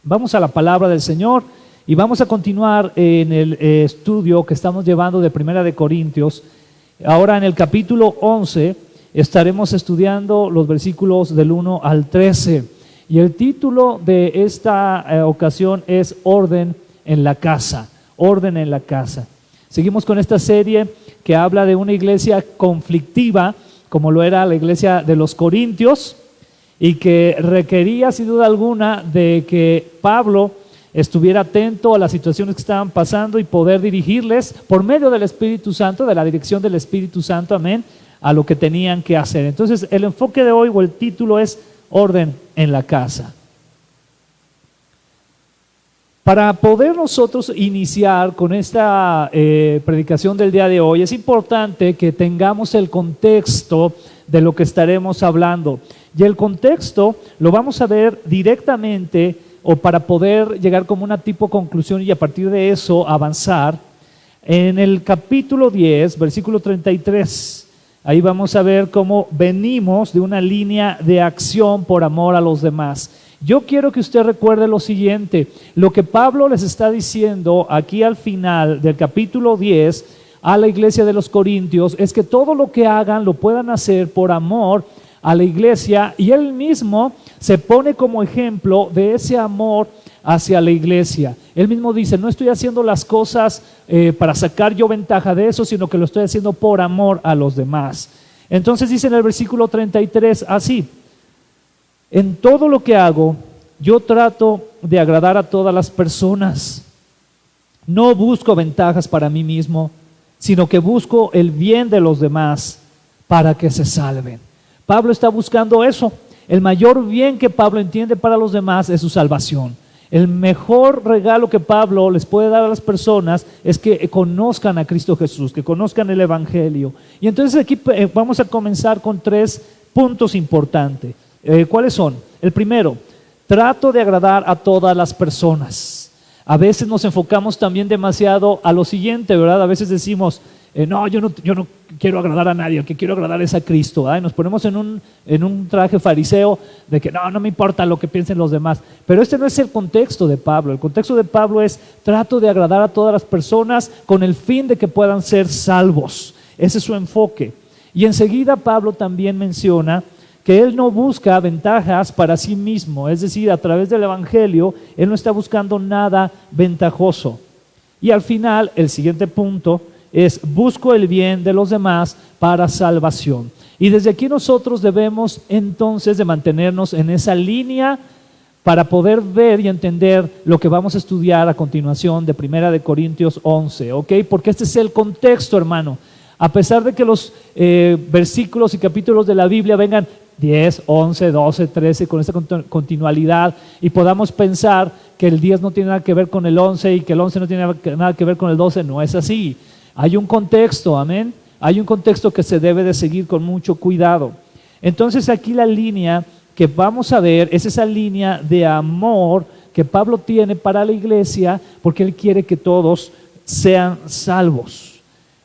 Vamos a la palabra del Señor y vamos a continuar en el estudio que estamos llevando de Primera de Corintios. Ahora en el capítulo 11 estaremos estudiando los versículos del 1 al 13. Y el título de esta ocasión es Orden en la casa. Orden en la casa. Seguimos con esta serie que habla de una iglesia conflictiva, como lo era la iglesia de los Corintios, y que requería sin duda alguna de que Pablo estuviera atento a las situaciones que estaban pasando y poder dirigirles por medio del Espíritu Santo, de la dirección del Espíritu Santo, amén, a lo que tenían que hacer. Entonces el enfoque de hoy o el título es Orden en la casa. Para poder nosotros iniciar con esta predicación del día de hoy, es importante que tengamos el contexto de lo que estaremos hablando. Y el contexto lo vamos a ver directamente o para poder llegar como una tipo conclusión y a partir de eso avanzar. En el capítulo 10, versículo 33, ahí vamos a ver cómo venimos de una línea de acción por amor a los demás. Yo quiero que usted recuerde lo siguiente, lo que Pablo les está diciendo aquí al final del capítulo 10 a la iglesia de los Corintios es que todo lo que hagan lo puedan hacer por amor a la iglesia, y él mismo se pone como ejemplo de ese amor hacia la iglesia. Él mismo dice, no estoy haciendo las cosas para sacar yo ventaja de eso, sino que lo estoy haciendo por amor a los demás. Entonces dice en el versículo 33 así: en todo lo que hago, yo trato de agradar a todas las personas. No busco ventajas para mí mismo, sino que busco el bien de los demás para que se salven. Pablo está buscando eso. El mayor bien que Pablo entiende para los demás es su salvación. El mejor regalo que Pablo les puede dar a las personas es que conozcan a Cristo Jesús, que conozcan el Evangelio. Y entonces aquí vamos a comenzar con 3 puntos importantes. ¿Cuáles son? El primero, trato de agradar a todas las personas. A veces nos enfocamos también demasiado a lo siguiente, ¿verdad? A veces decimos, no, yo no quiero agradar a nadie, el que quiero agradar es a Cristo, ¿verdad? Y nos ponemos en un traje fariseo de que no me importa lo que piensen los demás. Pero este no es el contexto de Pablo. El contexto de Pablo es trato de agradar a todas las personas con el fin de que puedan ser salvos. Ese es su enfoque. Y enseguida Pablo también menciona que él no busca ventajas para sí mismo, es decir, a través del Evangelio, él no está buscando nada ventajoso. Y al final, el siguiente punto es, busco el bien de los demás para salvación. Y desde aquí nosotros debemos entonces de mantenernos en esa línea para poder ver y entender lo que vamos a estudiar a continuación de Primera de Corintios 11, ¿ok? Porque este es el contexto, hermano. A pesar de que los versículos y capítulos de la Biblia vengan 10, 11, 12, 13 con esta continualidad y podamos pensar que el 10 no tiene nada que ver con el 11 y que el 11 no tiene nada que ver con el 12, no es así. Hay un contexto, amén. Hay un contexto que se debe de seguir con mucho cuidado. Entonces aquí la línea que vamos a ver es esa línea de amor que Pablo tiene para la iglesia porque él quiere que todos sean salvos.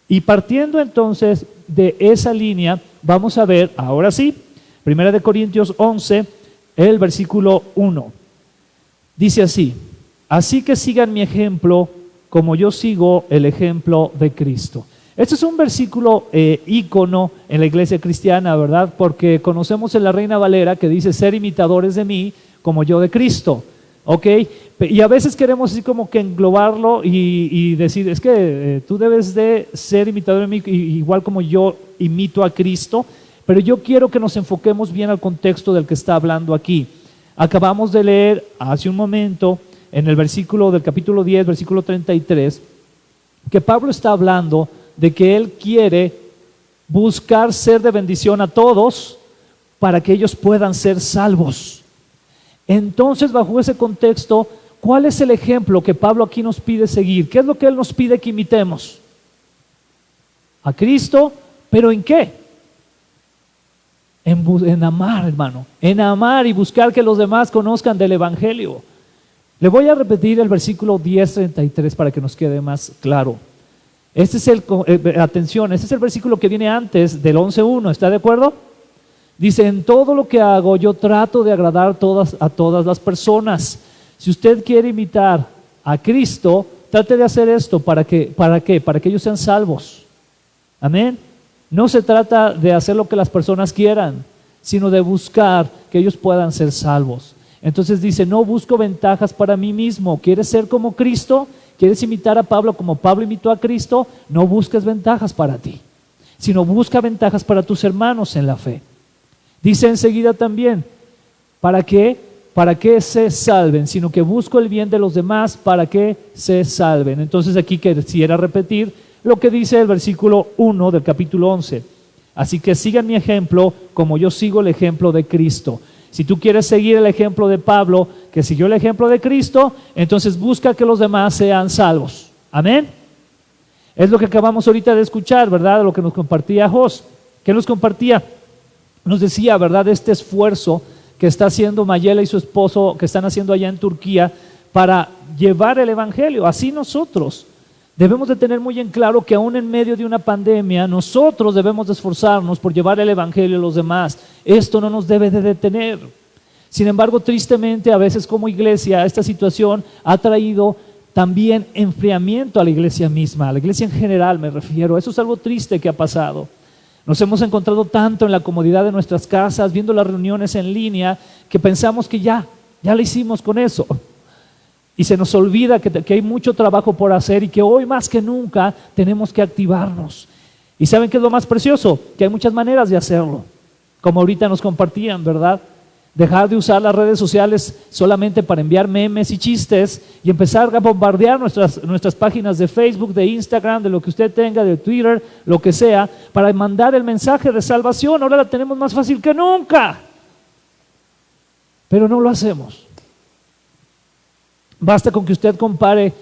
Y partiendo entonces de esa línea, vamos a ver, ahora sí, Primera de Corintios 11, el versículo 1. Dice así: así que sigan mi ejemplo como yo sigo el ejemplo de Cristo. Este es un versículo ícono en la iglesia cristiana, ¿verdad? Porque conocemos en la Reina Valera que dice, ser imitadores de mí como yo de Cristo. ¿Ok? Y a veces queremos así como que englobarlo y decir, es que tú debes de ser imitador de mí igual como yo imito a Cristo, pero yo quiero que nos enfoquemos bien al contexto del que está hablando aquí. Acabamos de leer hace un momento en el versículo del capítulo 10, versículo 33, que Pablo está hablando de que él quiere buscar ser de bendición a todos para que ellos puedan ser salvos. Entonces, bajo ese contexto, ¿cuál es el ejemplo que Pablo aquí nos pide seguir? ¿Qué es lo que él nos pide que imitemos? A Cristo, ¿pero en qué? En amar, hermano, en amar y buscar que los demás conozcan del Evangelio. Le voy a repetir el versículo 10:33 para que nos quede más claro. Este es atención, este es el versículo que viene antes del 11:1, ¿está de acuerdo? Dice, en todo lo que hago yo trato de agradar a todas las personas. Si usted quiere imitar a Cristo, trate de hacer esto. ¿Para qué? ¿Para que ellos sean salvos. Amén. No se trata de hacer lo que las personas quieran, sino de buscar que ellos puedan ser salvos. Entonces dice, no busco ventajas para mí mismo. ¿Quieres ser como Cristo? ¿Quieres imitar a Pablo como Pablo imitó a Cristo? No busques ventajas para ti, sino busca ventajas para tus hermanos en la fe. Dice enseguida también, ¿para qué? Para que se salven, sino que busco el bien de los demás para que se salven. Entonces aquí quisiera repetir lo que dice el versículo 1 del capítulo 11. Así que sigan mi ejemplo como yo sigo el ejemplo de Cristo. Si tú quieres seguir el ejemplo de Pablo, que siguió el ejemplo de Cristo, entonces busca que los demás sean salvos. Amén. Es lo que acabamos ahorita de escuchar, ¿verdad? Lo que nos compartía Jos. ¿Qué nos compartía? Nos decía, ¿verdad? Este esfuerzo que está haciendo Mayela y su esposo, que están haciendo allá en Turquía para llevar el evangelio. Así nosotros debemos de tener muy en claro que aún en medio de una pandemia, nosotros debemos de esforzarnos por llevar el evangelio a los demás. Esto no nos debe de detener. Sin embargo, tristemente, a veces como iglesia, esta situación ha traído también enfriamiento a la iglesia misma, a la iglesia en general me refiero. Eso es algo triste que ha pasado. Nos hemos encontrado tanto en la comodidad de nuestras casas, viendo las reuniones en línea, que pensamos que ya lo hicimos con eso. Y se nos olvida que hay mucho trabajo por hacer y que hoy más que nunca tenemos que activarnos. ¿Y saben qué es lo más precioso? Que hay muchas maneras de hacerlo, como ahorita nos compartían, ¿verdad? Dejar de usar las redes sociales solamente para enviar memes y chistes y empezar a bombardear nuestras páginas de Facebook, de Instagram, de lo que usted tenga, de Twitter, lo que sea, para mandar el mensaje de salvación. Ahora la tenemos más fácil que nunca, pero no lo hacemos. Basta con que usted compare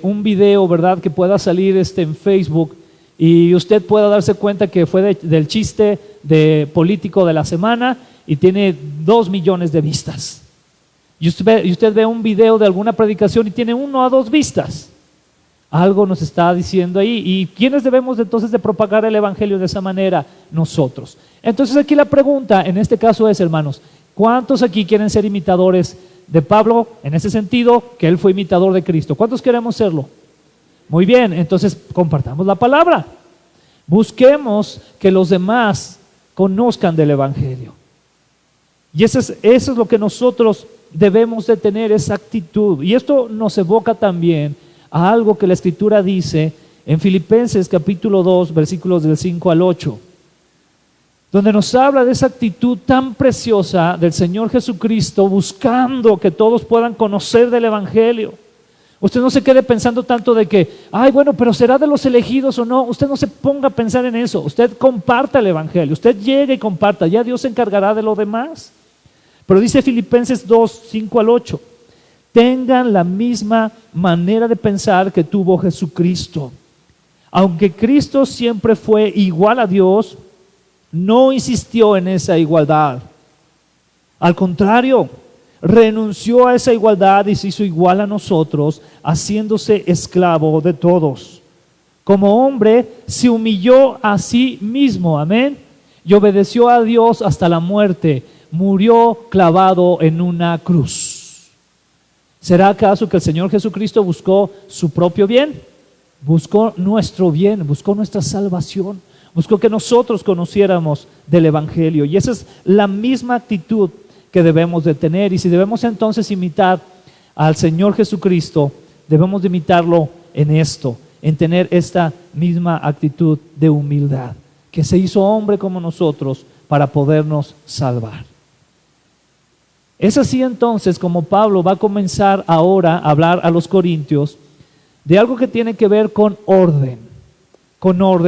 un video, ¿verdad?, que pueda salir en Facebook y usted pueda darse cuenta que fue del chiste de político de la semana y tiene 2 millones de vistas. Y usted ve un video de alguna predicación y tiene 1 a 2 vistas. Algo nos está diciendo ahí. ¿Y quiénes debemos entonces de propagar el evangelio de esa manera? Nosotros. Entonces aquí la pregunta en este caso es, hermanos, ¿cuántos aquí quieren ser imitadores de Pablo en ese sentido, que él fue imitador de Cristo? ¿Cuántos queremos serlo? Muy bien, entonces compartamos la palabra. Busquemos que los demás conozcan del evangelio. Y eso es lo que nosotros debemos de tener, esa actitud. Y esto nos evoca también a algo que la Escritura dice en Filipenses capítulo 2, versículos del 5 al 8, donde nos habla de esa actitud tan preciosa del Señor Jesucristo, buscando que todos puedan conocer del evangelio. Usted no se quede pensando tanto de que, bueno, pero ¿será de los elegidos o no? Usted no se ponga a pensar en eso. Usted comparta el evangelio, usted llegue y comparta, ya Dios se encargará de lo demás. Pero dice Filipenses 2, 5 al 8, tengan la misma manera de pensar que tuvo Jesucristo. Aunque Cristo siempre fue igual a Dios, no insistió en esa igualdad. Al contrario, renunció a esa igualdad y se hizo igual a nosotros, haciéndose esclavo de todos. Como hombre, se humilló a sí mismo, amén, y obedeció a Dios hasta la muerte. Murió clavado en una cruz. ¿Será acaso que el Señor Jesucristo buscó su propio bien? Buscó nuestro bien, buscó nuestra salvación, buscó que nosotros conociéramos del evangelio. Y esa es la misma actitud que debemos de tener. Y si debemos entonces imitar al Señor Jesucristo, debemos de imitarlo en esto, en tener esta misma actitud de humildad, que se hizo hombre como nosotros para podernos salvar. Es así entonces como Pablo va a comenzar ahora a hablar a los corintios de algo que tiene que ver con orden,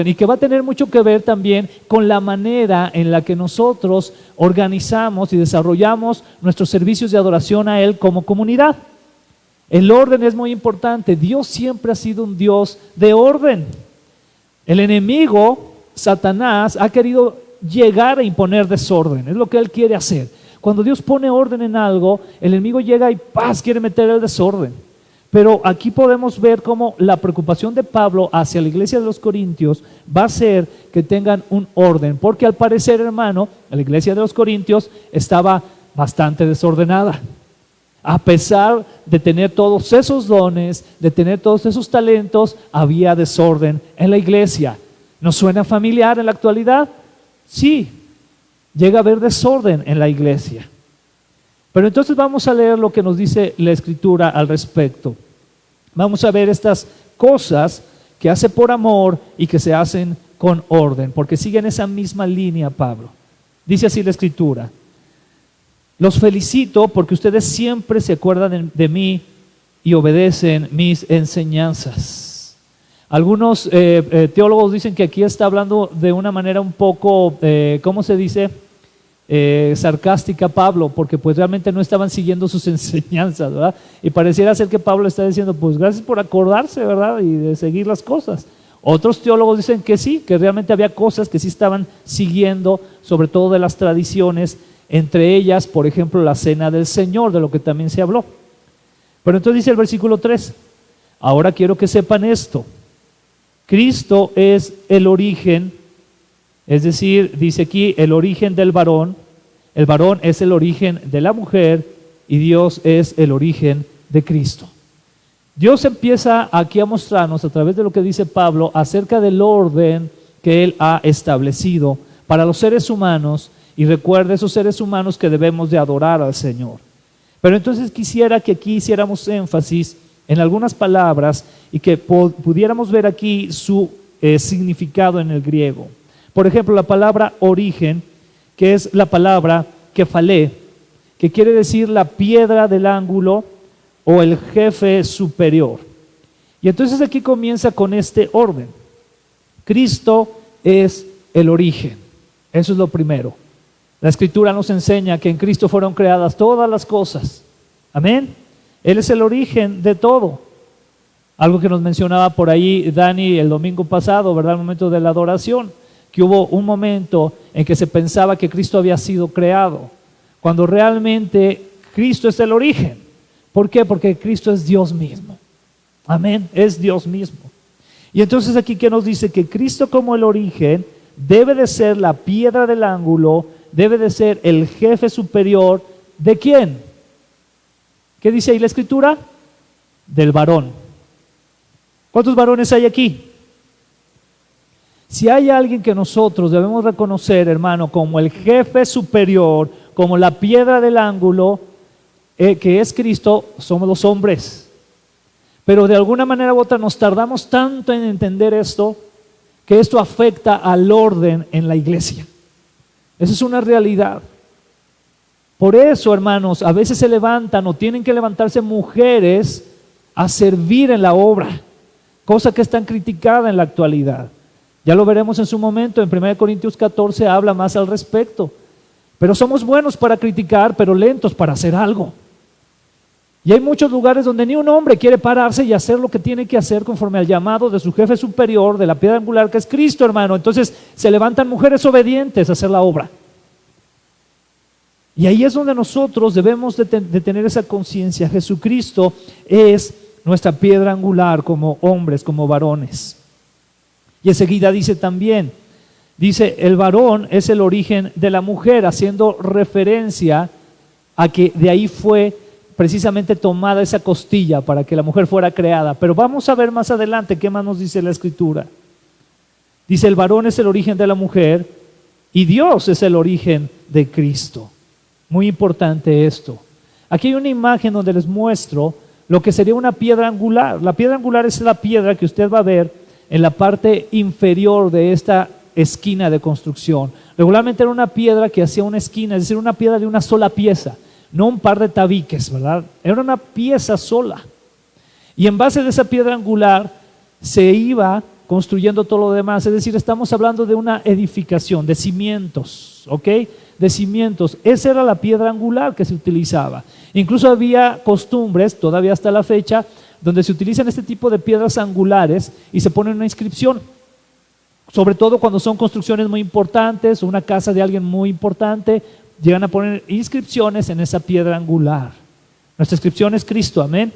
y que va a tener mucho que ver también con la manera en la que nosotros organizamos y desarrollamos nuestros servicios de adoración a Él como comunidad. El orden es muy importante. Dios siempre ha sido un Dios de orden. El enemigo, Satanás, ha querido llegar a imponer desorden, es lo que él quiere hacer. Cuando Dios pone orden en algo, el enemigo llega y quiere meter el desorden. Pero aquí podemos ver cómo la preocupación de Pablo hacia la iglesia de los Corintios va a ser que tengan un orden, porque al parecer, hermano, la iglesia de los Corintios estaba bastante desordenada. A pesar de tener todos esos dones, de tener todos esos talentos, había desorden en la iglesia. ¿Nos suena familiar en la actualidad? Sí, llega a haber desorden en la iglesia. Pero entonces vamos a leer lo que nos dice la Escritura al respecto. Vamos a ver estas cosas que hace por amor y que se hacen con orden, porque siguen esa misma línea Pablo. Dice así la Escritura: los felicito porque ustedes siempre se acuerdan de mí y obedecen mis enseñanzas. Algunos teólogos dicen que aquí está hablando de una manera un poco, ¿cómo se dice? Sarcástica Pablo, porque pues realmente no estaban siguiendo sus enseñanzas, ¿verdad? Y pareciera ser que Pablo está diciendo, pues gracias por acordarse, ¿verdad? Y de seguir las cosas. Otros teólogos dicen que sí, que realmente había cosas que sí estaban siguiendo, sobre todo de las tradiciones, entre ellas, por ejemplo, la cena del Señor, de lo que también se habló. Pero entonces dice el versículo 3, ahora quiero que sepan esto, Cristo es el origen, es decir, dice aquí el origen del varón, el varón es el origen de la mujer y Dios es el origen de Cristo. Dios empieza aquí a mostrarnos a través de lo que dice Pablo acerca del orden que Él ha establecido para los seres humanos, y recuerda esos seres humanos que debemos de adorar al Señor. Pero entonces quisiera que aquí hiciéramos énfasis en algunas palabras y que pudiéramos ver aquí su significado en el griego. Por ejemplo, la palabra origen, que es la palabra kefalé, que quiere decir la piedra del ángulo o el jefe superior. Y entonces aquí comienza con este orden. Cristo es el origen. Eso es lo primero. La Escritura nos enseña que en Cristo fueron creadas todas las cosas. Amén. Él es el origen de todo. Algo que nos mencionaba por ahí Dani el domingo pasado, ¿verdad? El momento de la adoración, que hubo un momento en que se pensaba que Cristo había sido creado, cuando realmente Cristo es el origen. ¿Por qué? Porque Cristo es Dios mismo. Amén, es Dios mismo. Y entonces aquí que nos dice que Cristo como el origen debe de ser la piedra del ángulo, debe de ser el jefe superior. ¿De quién? ¿Qué dice ahí la Escritura? Del varón. ¿Cuántos varones hay aquí? Si hay alguien que nosotros debemos reconocer, hermano, como el jefe superior, como la piedra del ángulo, que es Cristo, somos los hombres. Pero de alguna manera u otra nos tardamos tanto en entender esto, que esto afecta al orden en la iglesia. Esa es una realidad. Por eso, hermanos, a veces se levantan o tienen que levantarse mujeres a servir en la obra, cosa que es tan criticada en la actualidad. Ya lo veremos en su momento, en 1 Corintios 14 habla más al respecto. Pero somos buenos para criticar, pero lentos para hacer algo. Y hay muchos lugares donde ni un hombre quiere pararse y hacer lo que tiene que hacer conforme al llamado de su jefe superior, de la piedra angular que es Cristo, hermano. Entonces se levantan mujeres obedientes a hacer la obra. Y ahí es donde nosotros debemos de tener esa conciencia. Jesucristo es nuestra piedra angular como hombres, como varones. Y enseguida dice también, dice, el varón es el origen de la mujer, haciendo referencia a que de ahí fue precisamente tomada esa costilla para que la mujer fuera creada. Pero vamos a ver más adelante qué más nos dice la Escritura. Dice, el varón es el origen de la mujer y Dios es el origen de Cristo. Muy importante esto. Aquí hay una imagen donde les muestro lo que sería una piedra angular. La piedra angular es la piedra que usted va a ver en la parte inferior de esta esquina de construcción. Regularmente era una piedra que hacía una esquina, es decir, una piedra de una sola pieza, no un par de tabiques, ¿verdad? Era una pieza sola. Y en base de esa piedra angular se iba construyendo todo lo demás, es decir, estamos hablando de una edificación, de cimientos, ¿ok? De cimientos. Esa era la piedra angular que se utilizaba. Incluso había costumbres, todavía hasta la fecha, donde se utilizan este tipo de piedras angulares y se pone una inscripción, sobre todo cuando son construcciones muy importantes, una casa de alguien muy importante, llegan a poner inscripciones en esa piedra angular. Nuestra inscripción es Cristo, amén.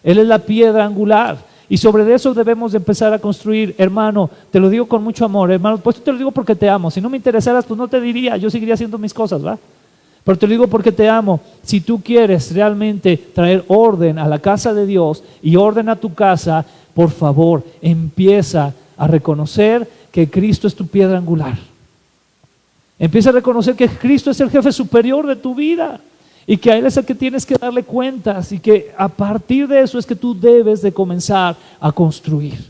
Él es la piedra angular y sobre eso debemos de empezar a construir, hermano. Te lo digo con mucho amor, hermano, pues te lo digo porque te amo. Si no me interesaras, pues no te diría, yo seguiría haciendo mis cosas, ¿va? Pero te lo digo porque te amo. Si tú quieres realmente traer orden a la casa de Dios y orden a tu casa, por favor, empieza a reconocer que Cristo es tu piedra angular. Empieza a reconocer que Cristo es el jefe superior de tu vida y que a Él es el que tienes que darle cuentas, y que a partir de eso es que tú debes de comenzar a construir.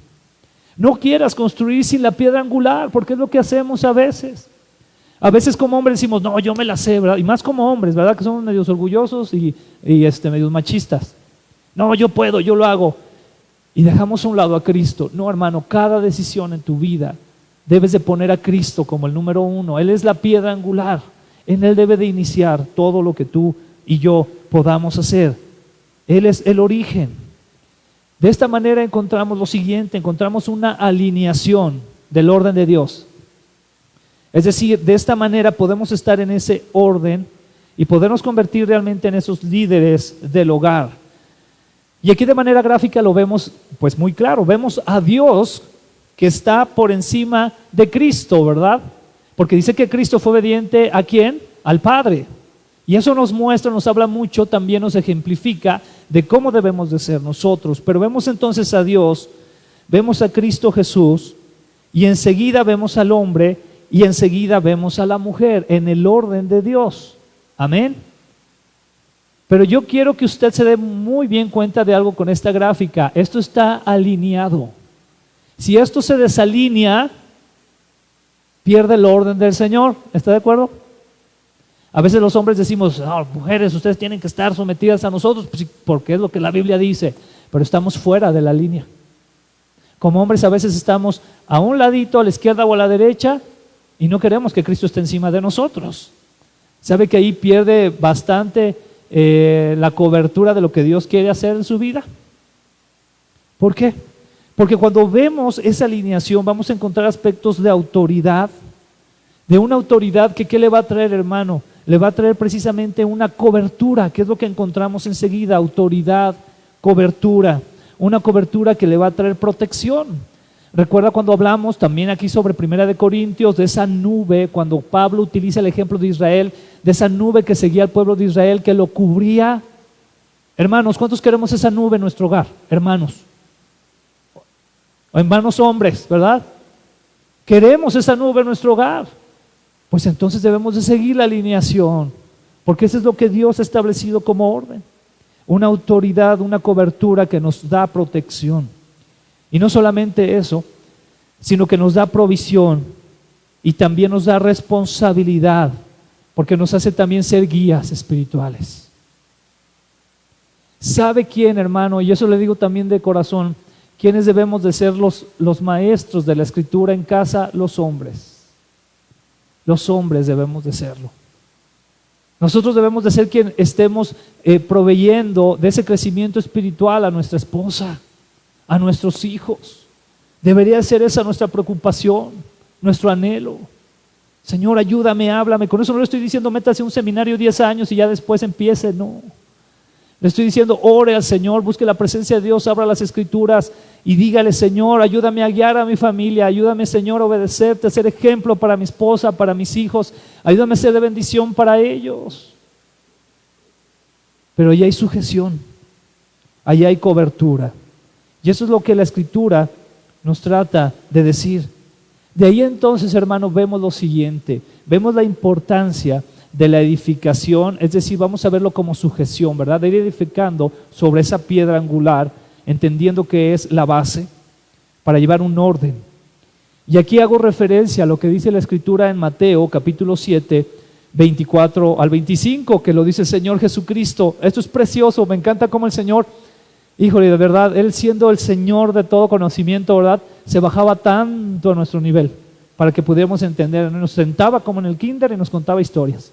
No quieras construir sin la piedra angular, porque es lo que hacemos a veces. A veces como hombres decimos, no, yo me la sé, ¿verdad? Y más como hombres, ¿verdad? Que somos medios orgullosos y medios machistas. No, yo puedo, yo lo hago. Y dejamos a un lado a Cristo. No, hermano, cada decisión en tu vida debes de poner a Cristo como el número uno. Él es la piedra angular. En Él debe de iniciar todo lo que tú y yo podamos hacer. Él es el origen. De esta manera encontramos lo siguiente, encontramos una alineación del orden de Dios. Es decir, de esta manera podemos estar en ese orden y podernos convertir realmente en esos líderes del hogar. Y aquí de manera gráfica lo vemos pues muy claro. Vemos a Dios que está por encima de Cristo, ¿verdad? Porque dice que Cristo fue obediente ¿a quién? Al Padre. Y eso nos muestra, nos habla mucho, también nos ejemplifica de cómo debemos de ser nosotros. Pero vemos entonces a Dios, vemos a Cristo Jesús, y enseguida vemos al hombre, y enseguida vemos a la mujer, en el orden de Dios. Amén. Pero yo quiero que usted se dé muy bien cuenta de algo con esta gráfica. Esto está alineado. Si esto se desalinea, pierde el orden del Señor. ¿Está de acuerdo? A veces los hombres decimos, no, mujeres, ustedes tienen que estar sometidas a nosotros, pues, porque es lo que la Biblia dice, pero estamos fuera de la línea. Como hombres a veces estamos a un ladito, a la izquierda o a la derecha, y no queremos que Cristo esté encima de nosotros. ¿Sabe que ahí pierde bastante la cobertura de lo que Dios quiere hacer en su vida? ¿Por qué? Porque cuando vemos esa alineación vamos a encontrar aspectos de autoridad, de una autoridad que ¿qué le va a traer, hermano? Le va a traer precisamente una cobertura, que es lo que encontramos enseguida, autoridad, cobertura, una cobertura que le va a traer protección. Recuerda cuando hablamos también aquí sobre 1 Corintios, de esa nube, cuando Pablo utiliza el ejemplo de Israel, de esa nube que seguía al pueblo de Israel, que lo cubría. Hermanos, ¿cuántos queremos esa nube en nuestro hogar? Hermanos hombres, ¿verdad? Queremos esa nube en nuestro hogar. Pues entonces debemos de seguir la alineación, porque eso es lo que Dios ha establecido como orden. Una autoridad, una cobertura que nos da protección. Y no solamente eso, sino que nos da provisión y también nos da responsabilidad, porque nos hace también ser guías espirituales. ¿Sabe quién, hermano? Y eso le digo también de corazón, ¿quiénes debemos de ser los maestros de la Escritura en casa? Los hombres. Los hombres debemos de serlo. Nosotros debemos de ser quien estemos proveyendo de ese crecimiento espiritual a nuestra esposa, a nuestros hijos. Debería ser esa nuestra preocupación, nuestro anhelo. Señor, ayúdame, háblame. Con eso no le estoy diciendo métase a un seminario 10 años y ya después empiece, no. Le estoy diciendo, ore al Señor, busque la presencia de Dios, abra las Escrituras y dígale, Señor, ayúdame a guiar a mi familia, ayúdame, Señor, a obedecerte, a ser ejemplo para mi esposa, para mis hijos, ayúdame a ser de bendición para ellos. Pero allí hay sujeción, allí hay cobertura. Y eso es lo que la Escritura nos trata de decir. De ahí entonces, hermanos, vemos lo siguiente, vemos la importancia de la edificación, es decir, vamos a verlo como sujeción, ¿verdad? De ir edificando sobre esa piedra angular, entendiendo que es la base para llevar un orden. Y aquí hago referencia a lo que dice la Escritura en Mateo capítulo 7, 24 al 25, que lo dice el Señor Jesucristo. Esto es precioso, me encanta cómo el Señor, híjole, de verdad, Él siendo el Señor de todo conocimiento, ¿verdad? Se bajaba tanto a nuestro nivel para que pudiéramos entender. Nos sentaba como en el kinder y nos contaba historias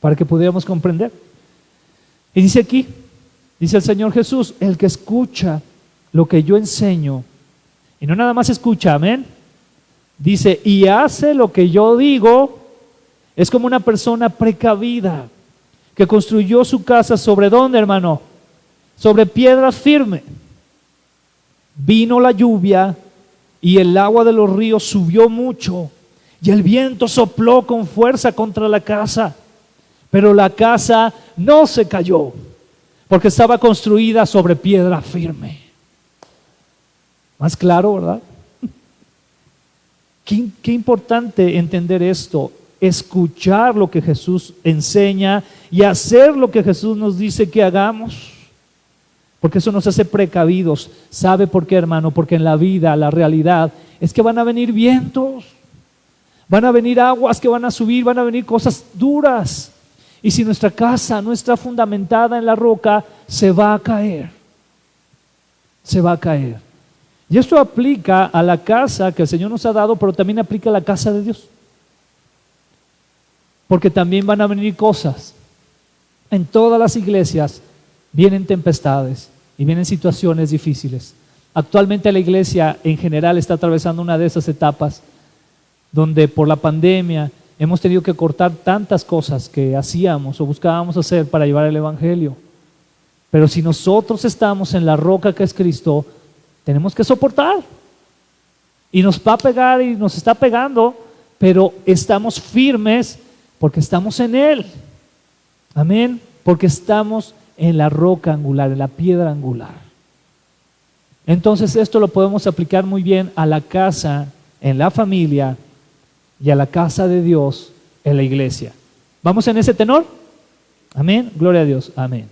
para que pudiéramos comprender. Y dice aquí, dice el Señor Jesús, el que escucha lo que yo enseño, y no nada más escucha, amén, dice, y hace lo que yo digo, es como una persona precavida que construyó su casa sobre ¿dónde, hermano? Sobre piedra firme. Vino la lluvia y el agua de los ríos subió mucho y el viento sopló con fuerza contra la casa, pero la casa no se cayó, porque estaba construida sobre piedra firme. Más claro, ¿verdad? Qué importante entender esto, escuchar lo que Jesús enseña y hacer lo que Jesús nos dice que hagamos, porque eso nos hace precavidos. ¿Sabe por qué, hermano? Porque en la vida, la realidad es que van a venir vientos, van a venir aguas que van a subir, van a venir cosas duras, y si nuestra casa no está fundamentada en la roca, se va a caer, se va a caer. Y esto aplica a la casa que el Señor nos ha dado, pero también aplica a la casa de Dios. Porque también van a venir cosas. En todas las iglesias vienen tempestades y vienen situaciones difíciles. Actualmente la iglesia en general está atravesando una de esas etapas donde por la pandemia hemos tenido que cortar tantas cosas que hacíamos o buscábamos hacer para llevar el evangelio. Pero si nosotros estamos en la roca que es Cristo, tenemos que soportar, y nos va a pegar y nos está pegando, pero estamos firmes porque estamos en Él. Amén, porque estamos en la roca angular, en la piedra angular. Entonces esto lo podemos aplicar muy bien a la casa, en la familia, y a la casa de Dios, en la iglesia. ¿Vamos en ese tenor? Amén, gloria a Dios, amén.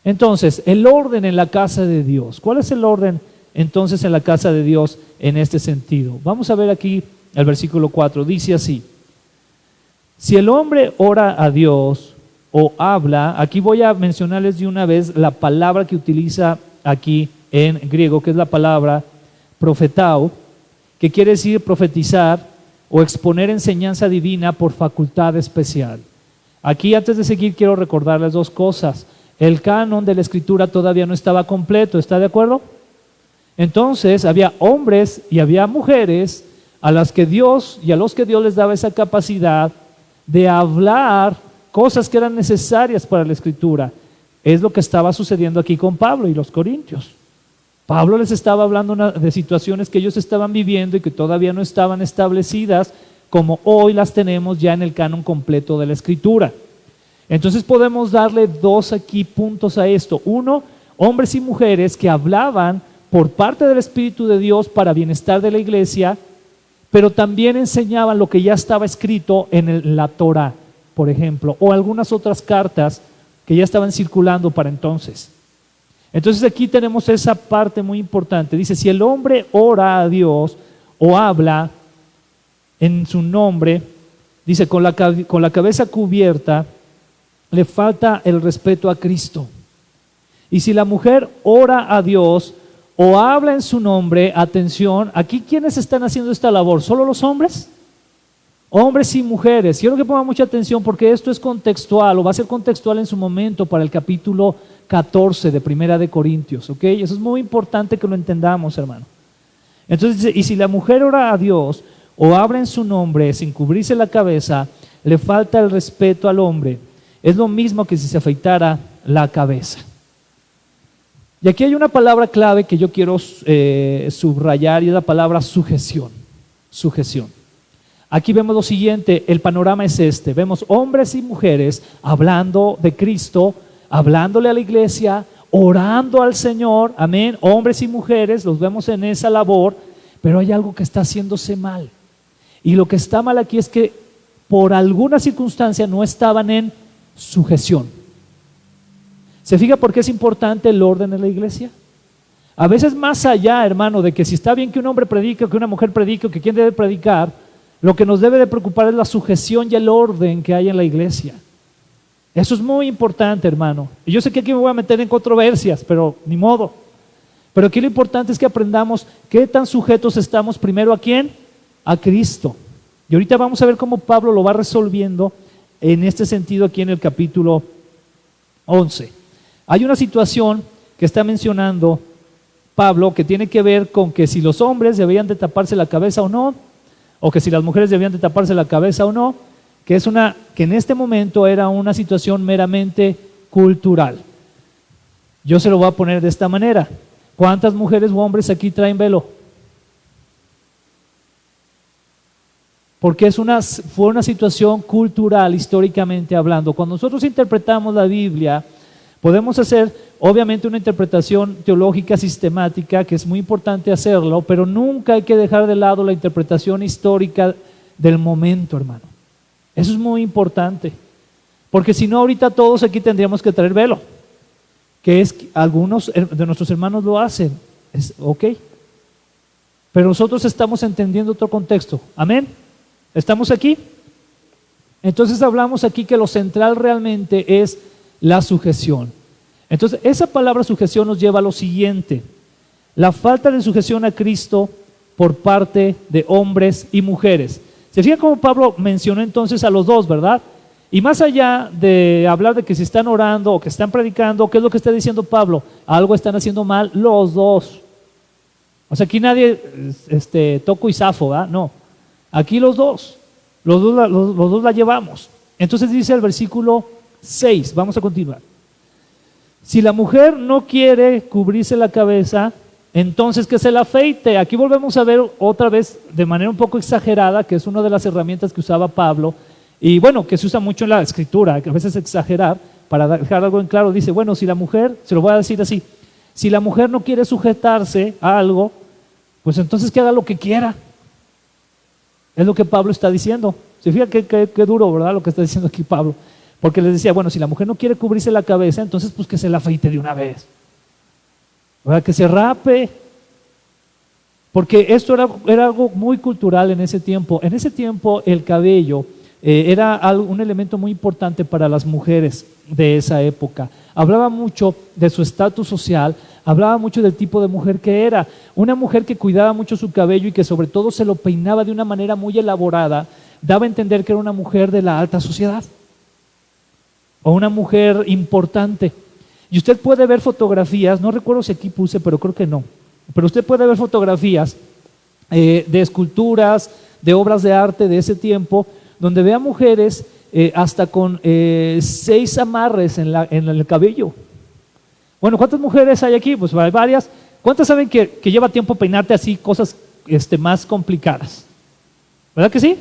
Entonces, el orden en la casa de Dios. ¿Cuál es el orden entonces en la casa de Dios en este sentido? Vamos a ver aquí el versículo 4, dice así: si el hombre ora a Dios o habla, aquí voy a mencionarles de una vez la palabra que utiliza aquí en griego, que es la palabra profetao, que quiere decir profetizar o exponer enseñanza divina por facultad especial. Aquí, antes de seguir, quiero recordarles dos cosas. El canon de la escritura todavía no estaba completo, ¿está de acuerdo? Entonces había hombres y había mujeres a las que Dios y a los que Dios les daba esa capacidad de hablar cosas que eran necesarias para la escritura. Es lo que estaba sucediendo aquí con Pablo y los corintios. Pablo les estaba hablando de situaciones que ellos estaban viviendo y que todavía no estaban establecidas como hoy las tenemos ya en el canon completo de la escritura. Entonces podemos darle dos aquí puntos a esto. Uno, hombres y mujeres que hablaban por parte del Espíritu de Dios para bienestar de la iglesia, pero también enseñaban lo que ya estaba escrito en la Torah, por ejemplo, o algunas otras cartas que ya estaban circulando para entonces. Entonces aquí tenemos esa parte muy importante. Dice, si el hombre ora a Dios o habla en su nombre, dice, con la cabeza cubierta, le falta el respeto a Cristo. Y si la mujer ora a Dios o habla en su nombre, atención, aquí ¿quiénes están haciendo esta labor? ¿Solo los hombres? Hombres y mujeres. Quiero que pongan mucha atención porque esto es contextual, o va a ser contextual en su momento para el capítulo 14 de Primera de Corintios, ¿ok? Eso es muy importante que lo entendamos, hermano. Entonces dice, y si la mujer ora a Dios o habla en su nombre sin cubrirse la cabeza, le falta el respeto al hombre. Es lo mismo que si se afeitara la cabeza. Y aquí hay una palabra clave que yo quiero subrayar, y es la palabra sujeción. Sujeción. Aquí vemos lo siguiente, el panorama es este. Vemos hombres y mujeres hablando de Cristo, hablándole a la iglesia, orando al Señor, amén. Hombres y mujeres, los vemos en esa labor, pero hay algo que está haciéndose mal. Y lo que está mal aquí es que por alguna circunstancia no estaban en sujeción. ¿Se fija por qué es importante el orden en la iglesia? A veces más allá, hermano, de que si está bien que un hombre predique o que una mujer predique o que quien debe predicar, lo que nos debe de preocupar es la sujeción y el orden que hay en la iglesia. Eso es muy importante, hermano. Y yo sé que aquí me voy a meter en controversias, pero ni modo. Pero aquí lo importante es que aprendamos qué tan sujetos estamos primero a quién, a Cristo. Y ahorita vamos a ver cómo Pablo lo va resolviendo en este sentido aquí en el capítulo 11. Hay una situación que está mencionando Pablo que tiene que ver con que si los hombres debían de taparse la cabeza o no, o que si las mujeres debían de taparse la cabeza o no, que en este momento era una situación meramente cultural. Yo se lo voy a poner de esta manera. ¿Cuántas mujeres u hombres aquí traen velo? porque fue una situación cultural, históricamente hablando. Cuando nosotros interpretamos la Biblia, podemos hacer obviamente una interpretación teológica sistemática, que es muy importante hacerlo, pero nunca hay que dejar de lado la interpretación histórica del momento, hermano. Eso es muy importante, porque si no, ahorita todos aquí tendríamos que traer velo, que es que algunos de nuestros hermanos lo hacen, es ok, pero nosotros estamos entendiendo otro contexto. Amén. ¿Estamos aquí? Entonces hablamos aquí que lo central realmente es la sujeción. Entonces esa palabra sujeción nos lleva a lo siguiente: la falta de sujeción a Cristo por parte de hombres y mujeres. Se fija cómo Pablo mencionó entonces a los dos, ¿verdad? Y más allá de hablar de que si están orando o que están predicando, ¿qué es lo que está diciendo Pablo? Algo están haciendo mal los dos. O sea, aquí nadie toco y zafo, ¿verdad? No. Aquí los dos la llevamos. Entonces dice el versículo 6, vamos a continuar. Si la mujer no quiere cubrirse la cabeza, entonces que se la afeite. Aquí volvemos a ver otra vez de manera un poco exagerada, que es una de las herramientas que usaba Pablo, y bueno, que se usa mucho en la escritura, que a veces exagerar, para dejar algo en claro. Dice, bueno, si la mujer, se lo voy a decir así, si la mujer no quiere sujetarse a algo, pues entonces que haga lo que quiera. Es lo que Pablo está diciendo. Se fija qué duro, ¿verdad? Lo que está diciendo aquí Pablo. Porque les decía, bueno, si la mujer no quiere cubrirse la cabeza, entonces pues que se la afeite de una vez. ¿Verdad? Que se rape. Porque esto era algo muy cultural en ese tiempo. En ese tiempo el cabello era un elemento muy importante para las mujeres de esa época. Hablaba mucho de su estatus social, hablaba mucho del tipo de mujer que era. Una mujer que cuidaba mucho su cabello y que sobre todo se lo peinaba de una manera muy elaborada, daba a entender que era una mujer de la alta sociedad o una mujer importante. Y usted puede ver fotografías, no recuerdo si aquí puse, pero creo que no, pero usted puede ver fotografías de esculturas, de obras de arte de ese tiempo, donde ve a mujeres hasta con 6 amarres en el cabello. Bueno, ¿cuántas mujeres hay aquí? Pues hay varias. ¿Cuántas saben que lleva tiempo peinarte así cosas más complicadas? ¿Verdad que sí?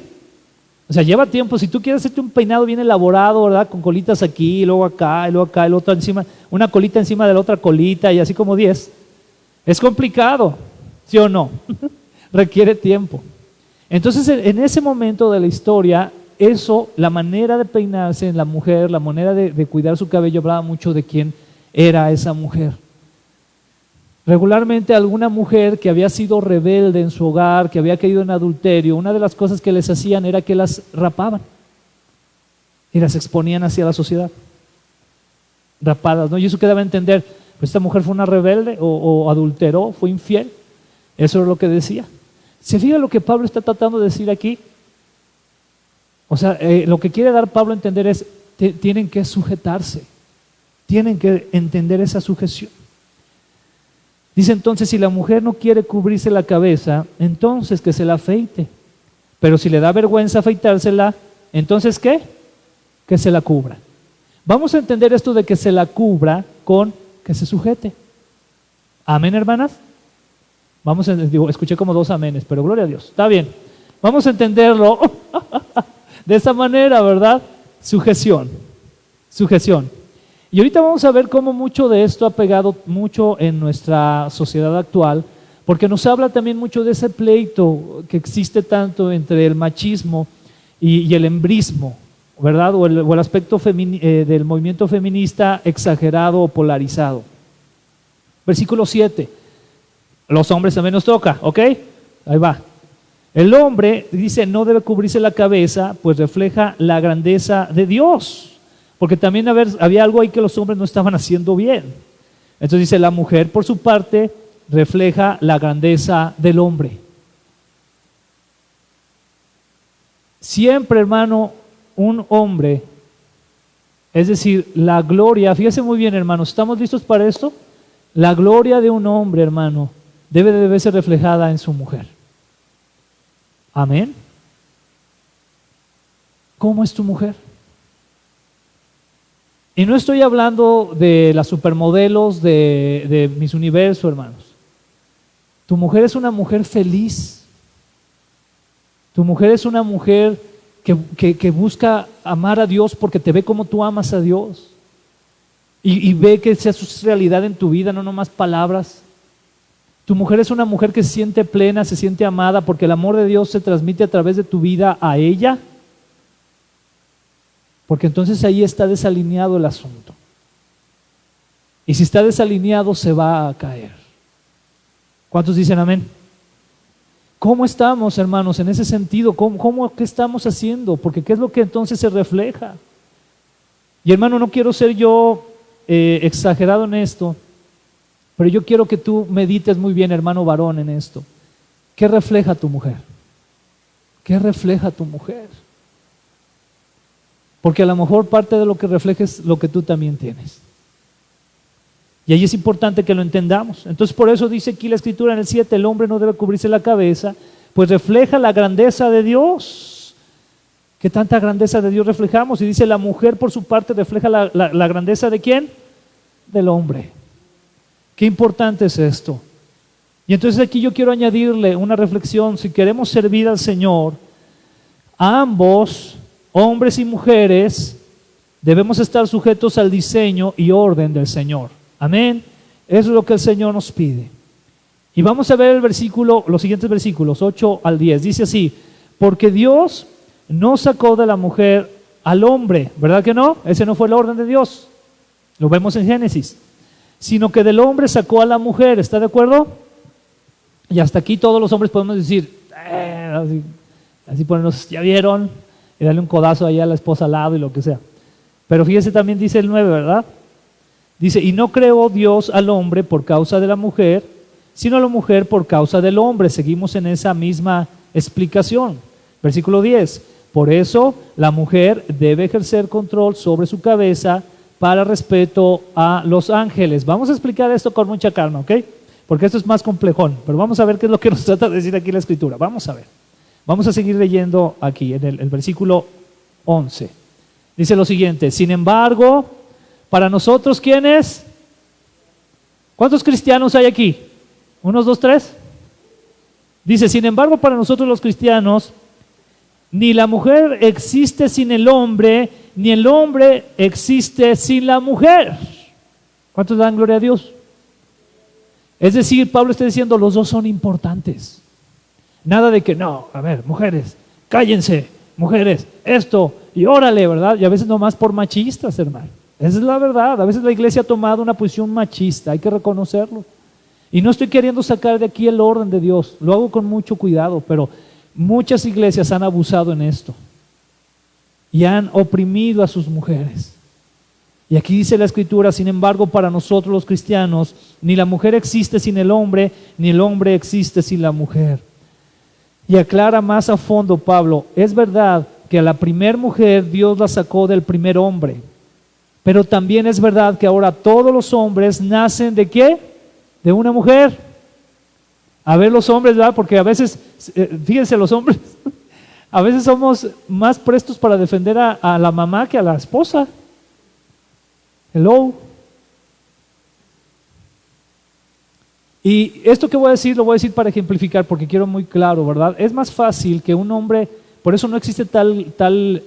O sea, lleva tiempo. Si tú quieres hacerte un peinado bien elaborado, ¿verdad? Con colitas aquí, luego acá, y luego acá, el otro encima, una colita encima de la otra colita y así como 10. Es complicado, ¿sí o no? Requiere tiempo. Entonces, en ese momento de la historia, la manera de peinarse en la mujer, la manera de cuidar su cabello, hablaba mucho de quién era esa mujer. Regularmente alguna mujer que había sido rebelde en su hogar, que había caído en adulterio, una de las cosas que les hacían era que las rapaban y las exponían hacia la sociedad, rapadas, ¿no? Y eso quedaba a entender, pues esta mujer fue una rebelde o adulteró, fue infiel. Eso es lo que decía. ¿Se fija lo que Pablo está tratando de decir aquí? O sea, lo que quiere dar Pablo a entender es, tienen que sujetarse, tienen que entender esa sujeción. Dice entonces, si la mujer no quiere cubrirse la cabeza, entonces que se la afeite. Pero si le da vergüenza afeitársela, entonces ¿qué? Que se la cubra. Vamos a entender esto de que se la cubra con que se sujete. ¿Amén, hermanas? Escuché como 2 amenes, pero gloria a Dios. Está bien. Vamos a entenderlo de esa manera, ¿verdad? Sujeción. Y ahorita vamos a ver cómo mucho de esto ha pegado mucho en nuestra sociedad actual, porque nos habla también mucho de ese pleito que existe tanto entre el machismo y el hembrismo, ¿verdad? O el aspecto del movimiento feminista exagerado o polarizado. Versículo 7. Los hombres también nos toca, ¿ok? Ahí va. El hombre, dice, no debe cubrirse la cabeza, pues refleja la grandeza de Dios. Porque también había algo ahí que los hombres no estaban haciendo bien. Entonces dice, la mujer por su parte refleja la grandeza del hombre. Siempre, hermano, un hombre, es decir, la gloria, fíjese muy bien, hermanos, ¿estamos listos para esto? La gloria de un hombre, hermano, debe de verse reflejada en su mujer. Amén. ¿Cómo es tu mujer? Y no estoy hablando de las supermodelos de Miss Universo, hermanos. Tu mujer es una mujer feliz. Tu mujer es una mujer que busca amar a Dios porque te ve como tú amas a Dios. Y ve que sea su realidad en tu vida, no nomás palabras. Tu mujer es una mujer que se siente plena, se siente amada porque el amor de Dios se transmite a través de tu vida a ella. Porque entonces ahí está desalineado el asunto. Y si está desalineado se va a caer. ¿Cuántos dicen amén? ¿Cómo estamos, hermanos, en ese sentido? ¿Qué estamos haciendo? Porque ¿qué es lo que entonces se refleja? Y hermano, no quiero ser yo exagerado en esto, pero yo quiero que tú medites muy bien, hermano varón, en esto. ¿Qué refleja tu mujer? ¿Qué refleja tu mujer? Porque a lo mejor parte de lo que refleja es lo que tú también tienes. Y ahí es importante que lo entendamos. Entonces por eso dice aquí la Escritura en el 7, el hombre no debe cubrirse la cabeza, pues refleja la grandeza de Dios. ¿Qué tanta grandeza de Dios reflejamos? Y dice la mujer por su parte refleja la grandeza ¿de quién? Del hombre. Qué importante es esto. Y entonces aquí yo quiero añadirle una reflexión. Si queremos servir al Señor, a ambos, hombres y mujeres, debemos estar sujetos al diseño y orden del Señor. Amén. Eso es lo que el Señor nos pide. Y vamos a ver los siguientes versículos, 8 al 10. Dice así: porque Dios no sacó de la mujer al hombre, ¿verdad que no? Ese no fue el orden de Dios. Lo vemos en Génesis. Sino que del hombre sacó a la mujer, ¿está de acuerdo? Y hasta aquí todos los hombres podemos decir, así ponernos, ya vieron, y darle un codazo allá a la esposa al lado y lo que sea. Pero fíjese, también dice el 9, ¿verdad? Dice, y no creó Dios al hombre por causa de la mujer, sino a la mujer por causa del hombre. Seguimos en esa misma explicación. Versículo 10, por eso la mujer debe ejercer control sobre su cabeza para respeto a los ángeles. Vamos a explicar esto con mucha calma, ¿ok? Porque esto es más complejón, pero vamos a ver qué es lo que nos trata de decir aquí la Escritura. Vamos a ver. Vamos a seguir leyendo aquí en el versículo 11. Dice lo siguiente, sin embargo, para nosotros, ¿quiénes? ¿Cuántos cristianos hay aquí? ¿1, 2, 3? Dice, sin embargo, para nosotros los cristianos, ni la mujer existe sin el hombre, ni el hombre existe sin la mujer. ¿Cuántos dan gloria a Dios? Es decir, Pablo está diciendo, los dos son importantes. Nada de que, no, a ver, mujeres, cállense, mujeres, esto, y órale, ¿verdad? Y a veces nomás por machistas, hermano. Esa es la verdad. A veces la iglesia ha tomado una posición machista, hay que reconocerlo. Y no estoy queriendo sacar de aquí el orden de Dios, lo hago con mucho cuidado, pero muchas iglesias han abusado en esto y han oprimido a sus mujeres. Y aquí dice la Escritura, sin embargo, para nosotros los cristianos, ni la mujer existe sin el hombre, ni el hombre existe sin la mujer. Y aclara más a fondo Pablo, es verdad que a la primer mujer Dios la sacó del primer hombre, pero también es verdad que ahora todos los hombres nacen ¿de qué? De una mujer. A ver los hombres, ¿verdad? Porque a veces, fíjense los hombres, a veces somos más prestos para defender a la mamá que a la esposa. Hello. Y esto que voy a decir, lo voy a decir para ejemplificar porque quiero muy claro, ¿verdad? Es más fácil que un hombre, por eso no existe tal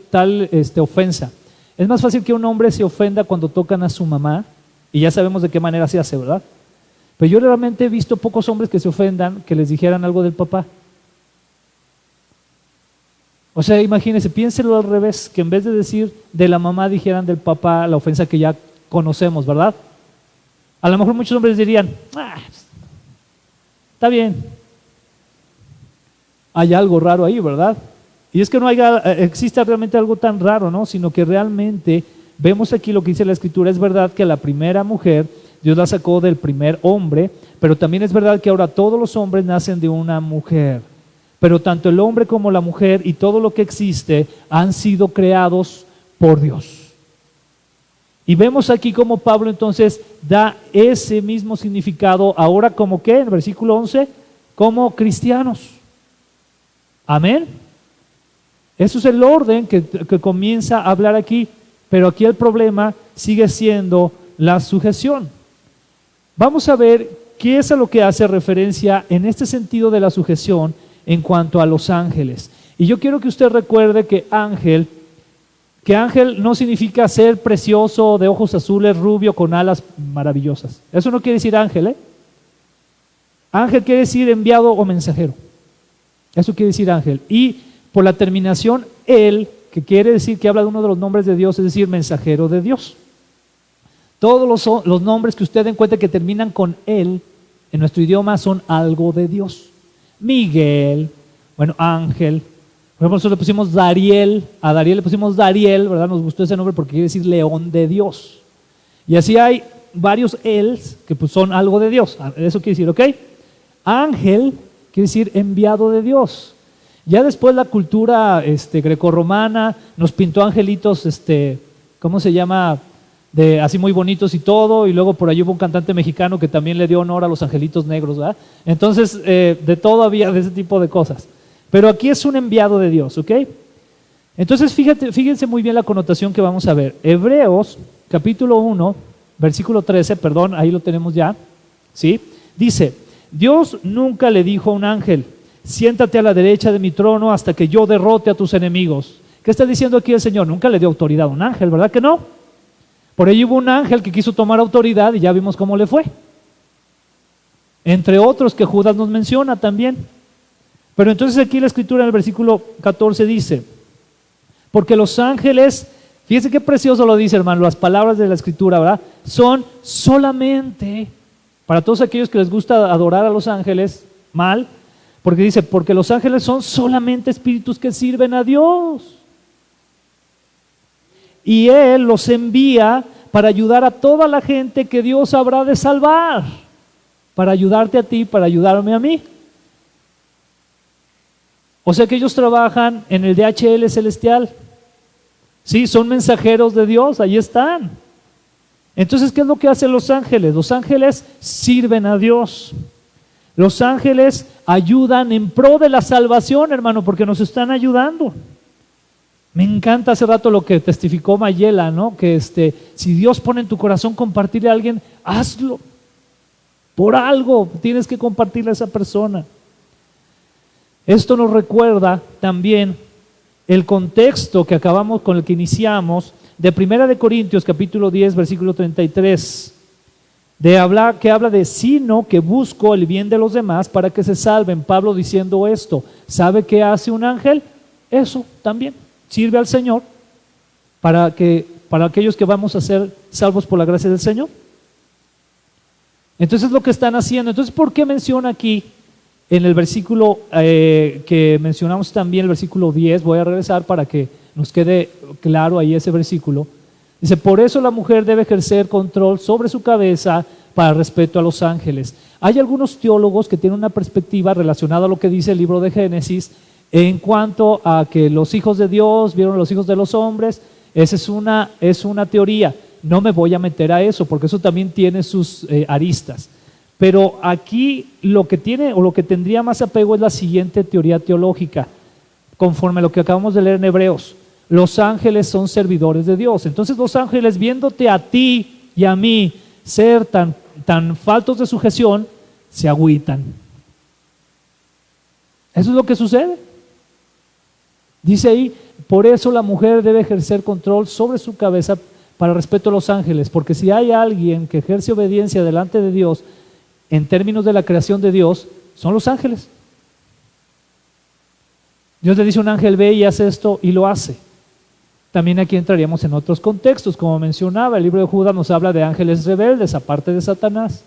ofensa. Es más fácil que un hombre se ofenda cuando tocan a su mamá, y ya sabemos de qué manera se hace, ¿verdad? Pero yo realmente he visto pocos hombres que se ofendan que les dijeran algo del papá. O sea, imagínense, piénselo al revés, que en vez de decir de la mamá dijeran del papá la ofensa que ya conocemos, ¿verdad? A lo mejor muchos hombres dirían, está bien, hay algo raro ahí, ¿verdad? Y es que no existe realmente algo tan raro, ¿no? Sino que realmente vemos aquí lo que dice la Escritura. Es verdad que a la primera mujer Dios la sacó del primer hombre, pero también es verdad que ahora todos los hombres nacen de una mujer. Pero tanto el hombre como la mujer y todo lo que existe han sido creados por Dios. Y vemos aquí cómo Pablo entonces da ese mismo significado ahora como ¿qué? En el versículo 11, como cristianos. Amén. Eso es el orden que comienza a hablar aquí, pero aquí el problema sigue siendo la sujeción. Vamos a ver qué es a lo que hace referencia en este sentido de la sujeción en cuanto a los ángeles. Y yo quiero que usted recuerde que ángel no significa ser precioso, de ojos azules, rubio, con alas maravillosas. Eso no quiere decir ángel, ¿eh? Ángel quiere decir enviado o mensajero. Eso quiere decir ángel. Y por la terminación el, que quiere decir que habla de uno de los nombres de Dios, es decir, mensajero de Dios. Todos los nombres que usted encuentre que terminan con él en nuestro idioma son algo de Dios. Miguel, bueno, ángel. Por ejemplo, nosotros le pusimos Dariel, a Dariel le pusimos Dariel, ¿verdad? Nos gustó ese nombre porque quiere decir león de Dios. Y así hay varios els que pues son algo de Dios. Eso quiere decir, ¿ok? Ángel quiere decir enviado de Dios. Ya después la cultura grecorromana nos pintó angelitos, ¿cómo se llama? Así muy bonitos y todo, y luego por ahí hubo un cantante mexicano que también le dio honor a los angelitos negros, ¿verdad? Entonces, de todo había de ese tipo de cosas. Pero aquí es un enviado de Dios, ¿ok? Entonces, fíjense muy bien la connotación que vamos a ver. Hebreos, capítulo 1, versículo 13, perdón, ahí lo tenemos ya, ¿sí? Dice, Dios nunca le dijo a un ángel, siéntate a la derecha de mi trono hasta que yo derrote a tus enemigos. ¿Qué está diciendo aquí el Señor? Nunca le dio autoridad a un ángel, ¿verdad que no? Por ahí hubo un ángel que quiso tomar autoridad y ya vimos cómo le fue. Entre otros que Judas nos menciona también. Pero entonces aquí la escritura en el versículo 14 dice, porque los ángeles, fíjense qué precioso lo dice, hermano, las palabras de la escritura, ¿verdad? Son solamente, para todos aquellos que les gusta adorar a los ángeles, mal, porque dice, porque los ángeles son solamente espíritus que sirven a Dios. Y Él los envía para ayudar a toda la gente que Dios habrá de salvar, para ayudarte a ti, para ayudarme a mí. O sea que ellos trabajan en el DHL celestial. Sí, son mensajeros de Dios, ahí están. Entonces, ¿qué es lo que hacen los ángeles? Los ángeles sirven a Dios. Los ángeles ayudan en pro de la salvación, hermano, porque nos están ayudando. Me encanta hace rato lo que testificó Mayela, ¿no? Que si Dios pone en tu corazón compartirle a alguien, hazlo. Por algo tienes que compartirle a esa persona. Esto nos recuerda también el contexto que acabamos con el que iniciamos de 1 Corintios capítulo 10 versículo 33, que habla de sino que busco el bien de los demás para que se salven. Pablo diciendo esto, ¿sabe qué hace un ángel? Eso también, sirve al Señor para aquellos que vamos a ser salvos por la gracia del Señor. Entonces lo que están haciendo. Entonces, ¿por qué menciona aquí en el versículo que mencionamos también, el versículo 10, voy a regresar para que nos quede claro ahí ese versículo? Dice, por eso la mujer debe ejercer control sobre su cabeza para respeto a los ángeles. Hay algunos teólogos que tienen una perspectiva relacionada a lo que dice el libro de Génesis en cuanto a que los hijos de Dios vieron a los hijos de los hombres. Esa es una teoría. No me voy a meter a eso porque eso también tiene sus aristas. Pero aquí lo que tendría más apego es la siguiente teoría teológica, conforme a lo que acabamos de leer en Hebreos. Los ángeles son servidores de Dios. Entonces los ángeles, viéndote a ti y a mí ser tan faltos de sujeción, se agüitan. Eso es lo que sucede. Dice ahí, por eso la mujer debe ejercer control sobre su cabeza para respeto a los ángeles, porque si hay alguien que ejerce obediencia delante de Dios, en términos de la creación de Dios, son los ángeles. Dios le dice a un ángel, ve y haz esto, y lo hace. También aquí entraríamos en otros contextos, como mencionaba, el libro de Judas nos habla de ángeles rebeldes, aparte de Satanás.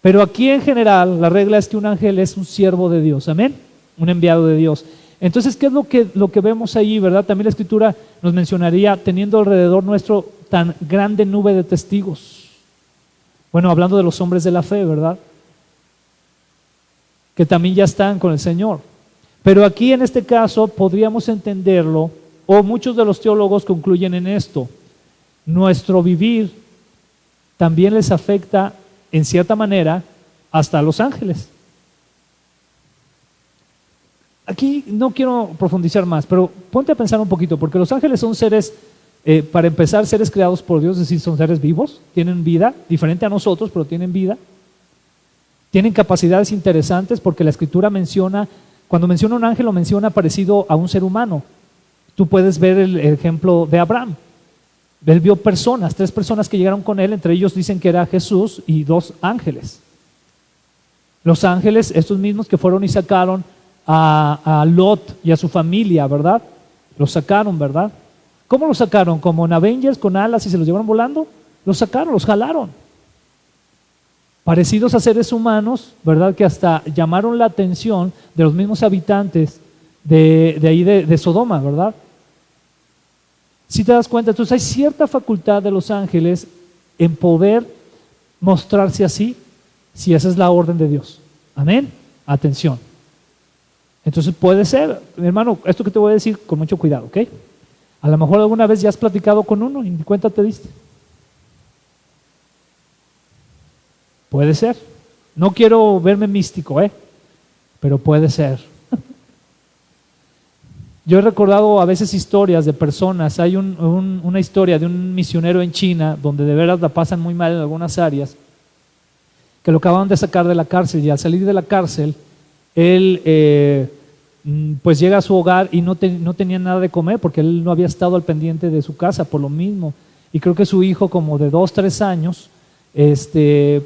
Pero aquí en general, la regla es que un ángel es un siervo de Dios, amén, un enviado de Dios. Entonces, ¿qué es lo que vemos ahí, verdad? También la Escritura nos mencionaría, teniendo alrededor nuestro tan grande nube de testigos. Bueno, hablando de los hombres de la fe, ¿verdad? Que también ya están con el Señor. Pero aquí en este caso podríamos entenderlo, o muchos de los teólogos concluyen en esto. Nuestro vivir también les afecta en cierta manera hasta a los ángeles. Aquí no quiero profundizar más, pero ponte a pensar un poquito, porque los ángeles son seres, para empezar, seres creados por Dios, es decir, son seres vivos, tienen vida, diferente a nosotros, pero tienen vida. Tienen capacidades interesantes porque la Escritura menciona Cuando menciona un ángel lo menciona parecido a un ser humano. Tú puedes ver el ejemplo de Abraham. Él vio personas, 3 personas que llegaron con él, entre ellos dicen que era Jesús y 2 ángeles. Los ángeles, estos mismos que fueron y sacaron a Lot y a su familia, ¿verdad? Los sacaron, ¿verdad? ¿Cómo los sacaron? ¿Como en Avengers con alas y se los llevaron volando? Los sacaron, los jalaron. Parecidos a seres humanos, ¿verdad? Que hasta llamaron la atención de los mismos habitantes de ahí de Sodoma, ¿verdad? Si te das cuenta, entonces hay cierta facultad de los ángeles en poder mostrarse así, si esa es la orden de Dios. Amén. Atención. Entonces puede ser, mi hermano, esto que te voy a decir con mucho cuidado, ¿ok? A lo mejor alguna vez ya has platicado con uno y ni cuenta te diste. Puede ser. No quiero verme místico, pero puede ser. Yo he recordado a veces historias de personas. Hay una historia de un misionero en China donde de veras la pasan muy mal en algunas áreas, que lo acababan de sacar de la cárcel, y al salir de la cárcel él pues llega a su hogar y no tenía nada de comer porque él no había estado al pendiente de su casa por lo mismo, y creo que su hijo como de 2-3 años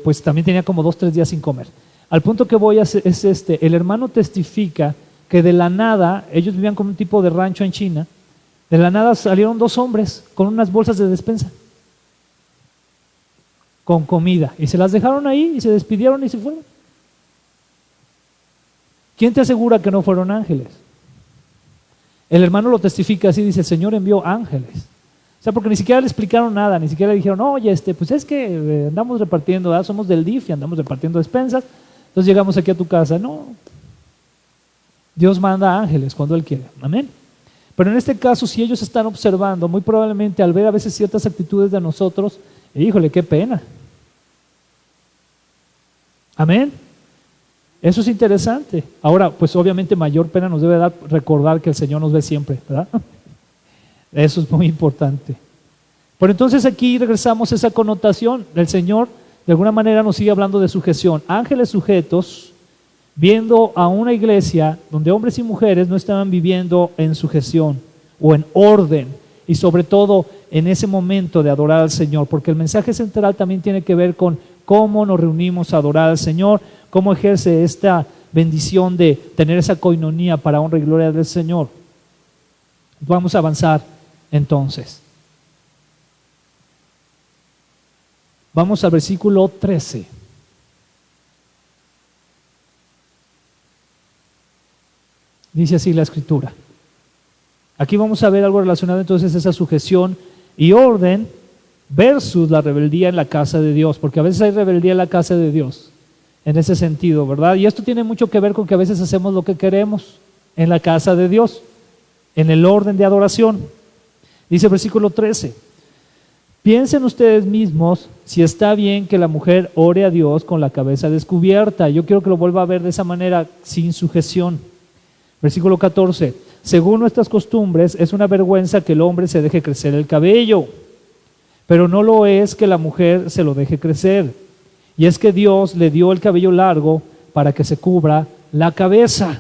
pues también tenía como 2-3 días sin comer. Al punto que voy es el hermano testifica que de la nada, ellos vivían como un tipo de rancho en China, de la nada salieron 2 hombres con unas bolsas de despensa con comida y se las dejaron ahí y se despidieron y se fueron. ¿Quién te asegura que no fueron ángeles? El hermano lo testifica así, dice: el Señor envió ángeles. O sea, porque ni siquiera le explicaron nada, ni siquiera le dijeron: oye, pues es que andamos repartiendo, ¿verdad? Somos del DIF y andamos repartiendo despensas, entonces llegamos aquí a tu casa. No, Dios manda ángeles cuando Él quiere. Amén. Pero en este caso, si ellos están observando, muy probablemente al ver a veces ciertas actitudes de nosotros, híjole, qué pena. Amén. Eso es interesante. Ahora, pues obviamente mayor pena nos debe dar recordar que el Señor nos ve siempre, ¿verdad? Eso es muy importante. Pero entonces aquí regresamos a esa connotación. El Señor de alguna manera nos sigue hablando de sujeción. Ángeles sujetos, viendo a una iglesia donde hombres y mujeres no estaban viviendo en sujeción o en orden, y sobre todo en ese momento de adorar al Señor, porque el mensaje central también tiene que ver con cómo nos reunimos a adorar al Señor, cómo ejerce esta bendición de tener esa coinonía para honra y gloria del Señor. Vamos a avanzar entonces. Vamos al versículo 13. Dice así la Escritura. Aquí vamos a ver algo relacionado entonces a esa sujeción y orden versus la rebeldía en la casa de Dios, porque a veces hay rebeldía en la casa de Dios, en ese sentido, ¿verdad? Y esto tiene mucho que ver con que a veces hacemos lo que queremos en la casa de Dios, en el orden de adoración. Dice el versículo 13: piensen ustedes mismos si está bien que la mujer ore a Dios con la cabeza descubierta. Yo quiero que lo vuelva a ver de esa manera, sin sujeción. Versículo 14: según nuestras costumbres, es una vergüenza que el hombre se deje crecer el cabello, pero no lo es que la mujer se lo deje crecer. Y es que Dios le dio el cabello largo para que se cubra la cabeza.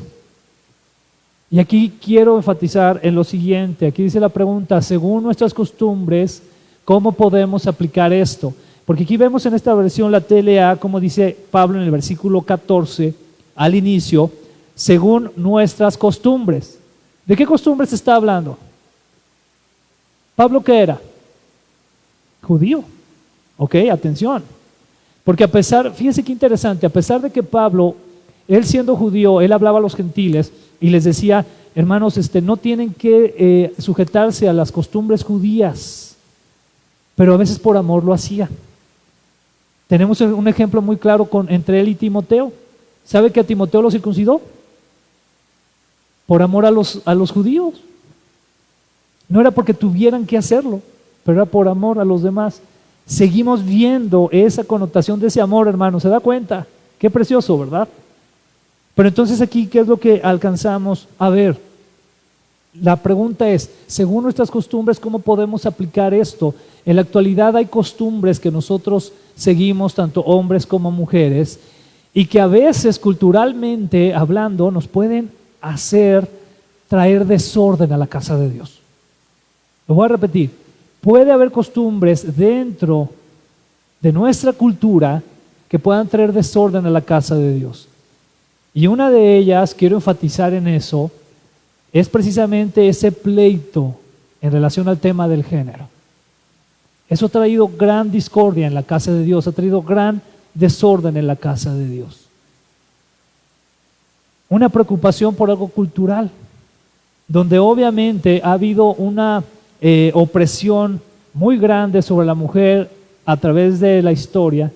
Y aquí quiero enfatizar en lo siguiente. Aquí dice la pregunta: según nuestras costumbres, ¿cómo podemos aplicar esto? Porque aquí vemos en esta versión, la TLA, como dice Pablo en el versículo 14, al inicio, según nuestras costumbres. ¿De qué costumbres está hablando? ¿Pablo qué era? Judío. Ok, atención. Porque a pesar, fíjense qué interesante, a pesar de que Pablo, él siendo judío, él hablaba a los gentiles y les decía: hermanos, no tienen que sujetarse a las costumbres judías, pero a veces por amor lo hacía. Tenemos un ejemplo muy claro entre él y Timoteo. ¿Sabe que a Timoteo lo circuncidó? Por amor a los judíos. No era porque tuvieran que hacerlo, pero era por amor a los demás. Seguimos viendo esa connotación de ese amor, hermano. ¿Se da cuenta? Qué precioso, ¿verdad? Pero entonces aquí, ¿qué es lo que alcanzamos a ver? La pregunta es, según nuestras costumbres, ¿cómo podemos aplicar esto? En la actualidad hay costumbres que nosotros seguimos, tanto hombres como mujeres, y que a veces culturalmente hablando nos pueden traer desorden a la casa de Dios. Lo voy a repetir. Puede haber costumbres dentro de nuestra cultura que puedan traer desorden a la casa de Dios. Y una de ellas, quiero enfatizar en eso, es precisamente ese pleito en relación al tema del género. Eso ha traído gran discordia en la casa de Dios, ha traído gran desorden en la casa de Dios. Una preocupación por algo cultural, donde obviamente ha habido una opresión muy grande sobre la mujer a través de la historia,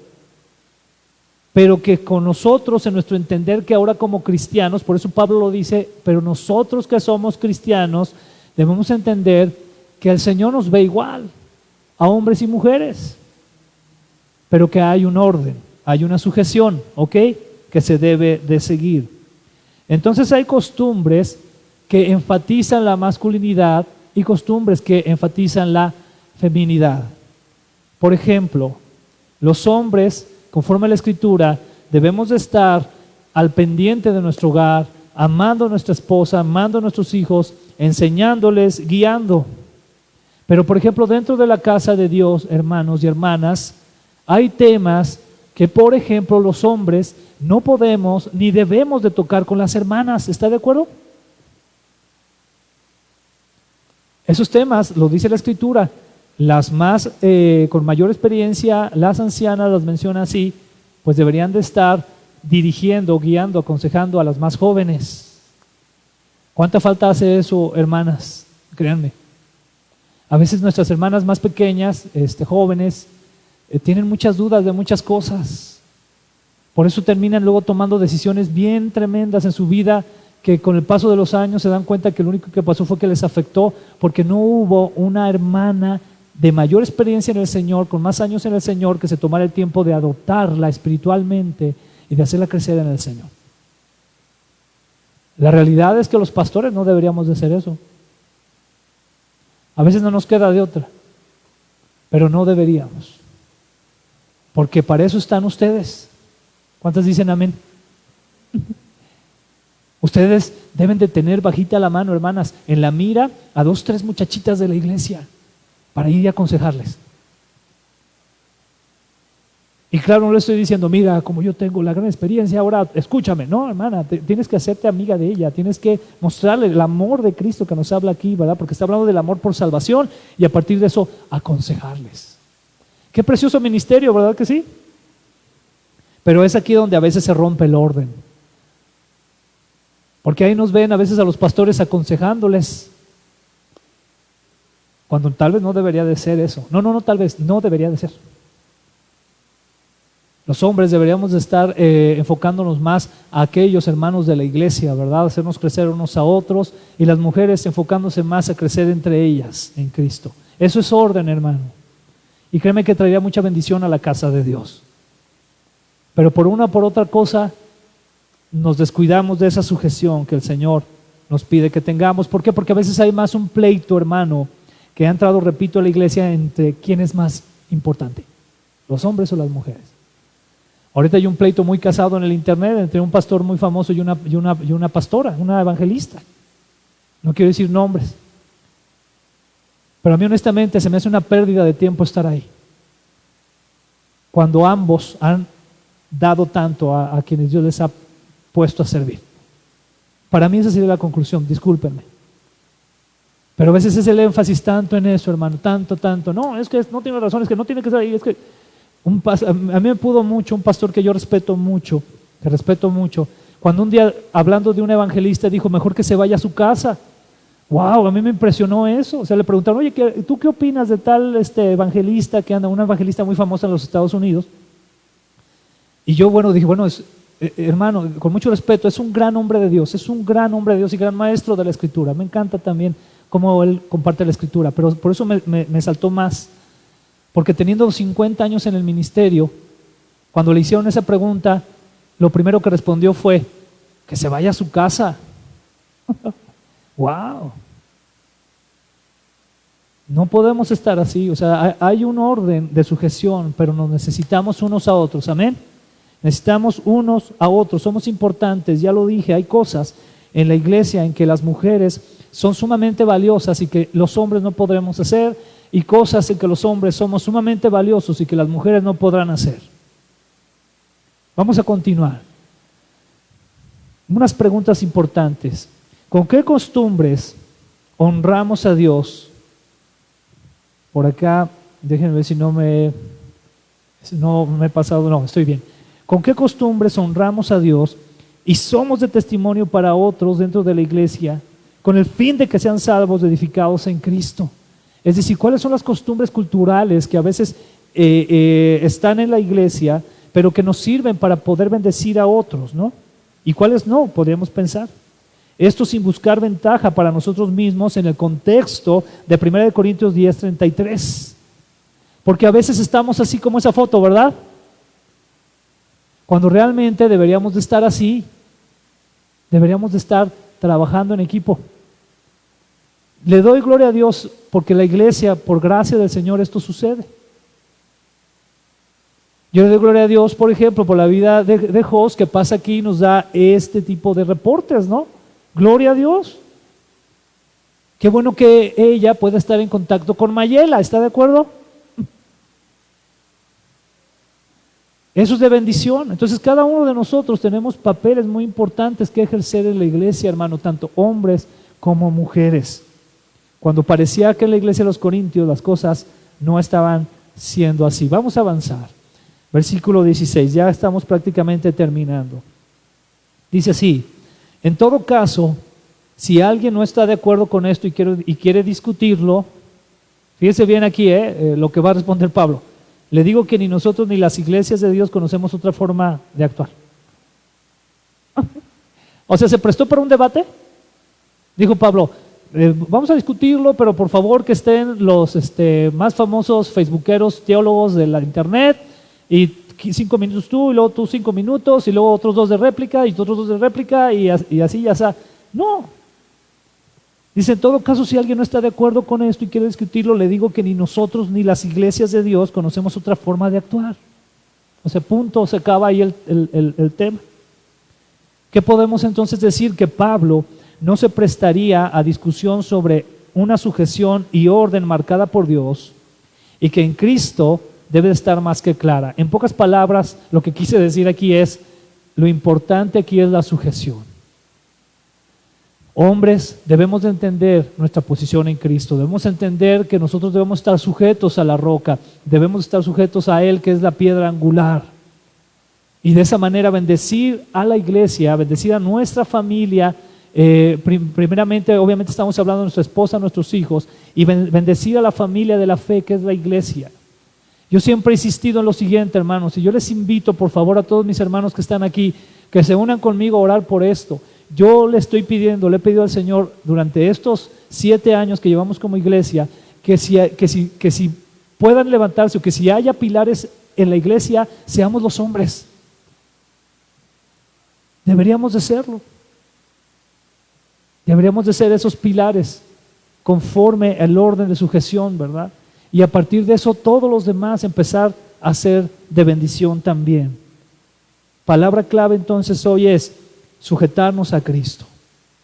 pero que con nosotros, en nuestro entender que ahora como cristianos, por eso Pablo lo dice, pero nosotros que somos cristianos debemos entender que el Señor nos ve igual a hombres y mujeres, pero que hay un orden, hay una sujeción, ¿ok?, que se debe de seguir. Entonces hay costumbres que enfatizan la masculinidad y costumbres que enfatizan la feminidad. Por ejemplo, los hombres, conforme a la Escritura, debemos de estar al pendiente de nuestro hogar, amando a nuestra esposa, amando a nuestros hijos, enseñándoles, guiando. Pero por ejemplo, dentro de la casa de Dios, hermanos y hermanas, hay temas que, por ejemplo, los hombres no podemos ni debemos de tocar con las hermanas. ¿Está de acuerdo? Esos temas, lo dice la Escritura, las más con mayor experiencia, las ancianas las menciona así, pues deberían de estar dirigiendo, guiando, aconsejando a las más jóvenes. ¿Cuánta falta hace eso, hermanas? Créanme. A veces nuestras hermanas más pequeñas, jóvenes, tienen muchas dudas de muchas cosas. Por eso terminan luego tomando decisiones bien tremendas en su vida, que con el paso de los años se dan cuenta que lo único que pasó fue que les afectó, porque no hubo una hermana de mayor experiencia en el Señor, con más años en el Señor, que se tomara el tiempo de adoptarla espiritualmente y de hacerla crecer en el Señor. La realidad es que los pastores no deberíamos de hacer eso. A veces no nos queda de otra, pero no deberíamos, porque para eso están ustedes. ¿Cuántas dicen amén? Ustedes deben de tener bajita la mano, hermanas, en la mira a 2, 3 muchachitas de la iglesia para ir y aconsejarles. Y claro, no le estoy diciendo, mira, como yo tengo la gran experiencia, ahora escúchame. No, hermana, tienes que hacerte amiga de ella, tienes que mostrarle el amor de Cristo que nos habla aquí, ¿verdad? Porque está hablando del amor por salvación y a partir de eso aconsejarles. Qué precioso ministerio, ¿verdad que sí? Pero es aquí donde a veces se rompe el orden. Porque ahí nos ven a veces a los pastores aconsejándoles, cuando tal vez no debería de ser eso. No, tal vez no debería de ser. Los hombres deberíamos de estar enfocándonos más a aquellos hermanos de la iglesia, ¿verdad? Hacernos crecer unos a otros, y las mujeres enfocándose más a crecer entre ellas en Cristo. Eso es orden, hermano. Y créeme que traería mucha bendición a la casa de Dios. Pero por una o por otra cosa nos descuidamos de esa sujeción que el Señor nos pide que tengamos. ¿Por qué? Porque a veces hay más un pleito, hermano, que ha entrado, repito, a la iglesia entre quién es más importante, los hombres o las mujeres. Ahorita hay un pleito muy casado en el internet entre un pastor muy famoso y una pastora, una evangelista. No quiero decir nombres, pero a mí honestamente se me hace una pérdida de tiempo estar ahí, cuando ambos han dado tanto a quienes Dios les ha puesto a servir. Para mí esa sería la conclusión, discúlpenme. Pero a veces es el énfasis tanto en eso, hermano, tanto. No, es que no tiene razón, es que no tiene que estar ahí, es que a mí me pudo mucho un pastor que yo respeto mucho, cuando un día, hablando de un evangelista, dijo, mejor que se vaya a su casa. Wow, a mí me impresionó eso. O sea, le preguntaron, oye, ¿tú qué opinas de tal evangelista que anda, una evangelista muy famosa en los Estados Unidos? Y yo, dije, hermano, con mucho respeto, es un gran hombre de Dios, y gran maestro de la Escritura. Me encanta también cómo él comparte la Escritura, pero por eso me saltó más. Porque teniendo 50 años en el ministerio, cuando le hicieron esa pregunta, lo primero que respondió fue, que se vaya a su casa. ¡Wow! No podemos estar así. O sea, hay un orden de sujeción, pero nos necesitamos unos a otros. Amén. Necesitamos unos a otros. Somos importantes, ya lo dije, hay cosas en la iglesia en que las mujeres son sumamente valiosas y que los hombres no podremos hacer, y cosas en que los hombres somos sumamente valiosos y que las mujeres no podrán hacer. Vamos a continuar. Unas preguntas importantes. ¿Con qué costumbres honramos a Dios? Por acá, déjenme ver si no me he pasado, no, estoy bien. ¿Con qué costumbres honramos a Dios y somos de testimonio para otros dentro de la iglesia con el fin de que sean salvos, edificados en Cristo? Es decir, ¿cuáles son las costumbres culturales que a veces están en la iglesia, pero que nos sirven para poder bendecir a otros, ¿no? ¿Y cuáles no? Podríamos pensar. Esto sin buscar ventaja para nosotros mismos en el contexto de 1 Corintios 10:33. Porque a veces estamos así como esa foto, ¿verdad? Cuando realmente deberíamos de estar así. Deberíamos de estar trabajando en equipo. Le doy gloria a Dios porque la iglesia, por gracia del Señor, esto sucede. Yo le doy gloria a Dios, por ejemplo, por la vida de Jos, que pasa aquí y nos da este tipo de reportes, ¿no? Gloria a Dios. Qué bueno que ella pueda estar en contacto con Mayela, ¿está de acuerdo? Eso es de bendición. Entonces cada uno de nosotros tenemos papeles muy importantes que ejercer en la iglesia, hermano, tanto hombres como mujeres. Cuando parecía que en la iglesia de los Corintios las cosas no estaban siendo así. Vamos a avanzar. Versículo 16, ya estamos prácticamente terminando. Dice así: en todo caso, si alguien no está de acuerdo con esto y quiere discutirlo, fíjese bien aquí lo que va a responder Pablo. Le digo que ni nosotros ni las iglesias de Dios conocemos otra forma de actuar. O sea, ¿se prestó para un debate? Dijo Pablo, vamos a discutirlo, pero por favor que estén los más famosos facebookeros, teólogos de la internet, y 5 minutos tú, y luego tú 5 minutos, y luego otros 2 de réplica, y otros 2 de réplica, y así ya está. No. Dice, en todo caso, si alguien no está de acuerdo con esto y quiere discutirlo, le digo que ni nosotros ni las iglesias de Dios conocemos otra forma de actuar. O sea, punto, se acaba ahí el tema. ¿Qué podemos entonces decir? Que Pablo no se prestaría a discusión sobre una sujeción y orden marcada por Dios, y que en Cristo debe estar más que clara. En pocas palabras, lo que quise decir aquí es, lo importante aquí es la sujeción. Hombres, debemos de entender nuestra posición en Cristo, debemos entender que nosotros debemos estar sujetos a la roca, debemos estar sujetos a Él, que es la piedra angular, y de esa manera bendecir a la iglesia, bendecir a nuestra familia. Primeramente, obviamente estamos hablando de nuestra esposa, nuestros hijos, y bendecir a la familia de la fe, que es la iglesia. Yo siempre he insistido en lo siguiente, hermanos, y yo les invito, por favor, a todos mis hermanos que están aquí, que se unan conmigo a orar por esto. Yo le he pedido al Señor durante estos 7 años que llevamos como iglesia, que si puedan levantarse, o que si haya pilares en la iglesia, seamos los hombres. Deberíamos de serlo. Deberíamos de ser esos pilares conforme al orden de sujeción, ¿verdad? Y a partir de eso todos los demás empezar a ser de bendición también. Palabra clave entonces hoy es sujetarnos a Cristo.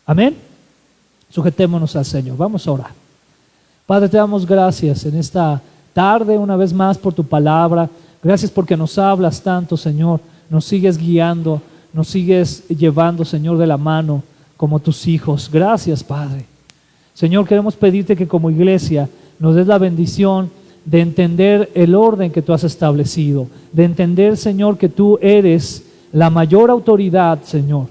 Amén. Sujetémonos al Señor. Vamos a orar. Padre, te damos gracias en esta tarde una vez más por tu palabra. Gracias porque nos hablas tanto, Señor. Nos sigues guiando, nos sigues llevando, Señor, de la mano como tus hijos. Gracias, Padre. Señor, queremos pedirte que como iglesia nos des la bendición de entender el orden que tú has establecido, de entender, Señor, que tú eres la mayor autoridad, Señor,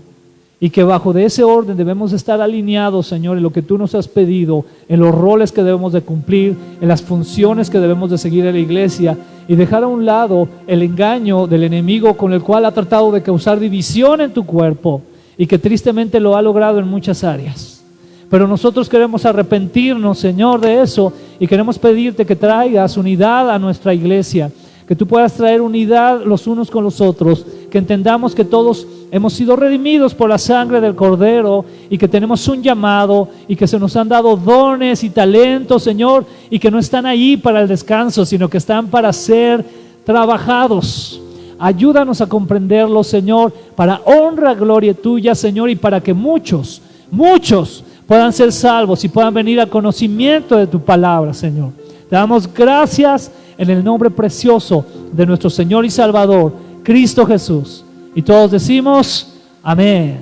y que bajo de ese orden debemos estar alineados, Señor, en lo que tú nos has pedido, en los roles que debemos de cumplir, en las funciones que debemos de seguir en la iglesia, y dejar a un lado el engaño del enemigo con el cual ha tratado de causar división en tu cuerpo, y que tristemente lo ha logrado en muchas áreas. Pero nosotros queremos arrepentirnos, Señor, de eso, y queremos pedirte que traigas unidad a nuestra iglesia, que tú puedas traer unidad los unos con los otros, que entendamos que todos hemos sido redimidos por la sangre del Cordero, y que tenemos un llamado, y que se nos han dado dones y talentos, Señor, y que no están ahí para el descanso, sino que están para ser trabajados. Ayúdanos a comprenderlo, Señor, para honra, gloria tuya, Señor, y para que muchos muchos puedan ser salvos y puedan venir al conocimiento de tu palabra, Señor. Te damos gracias en el nombre precioso de nuestro Señor y Salvador, Cristo Jesús. Y todos decimos, amén.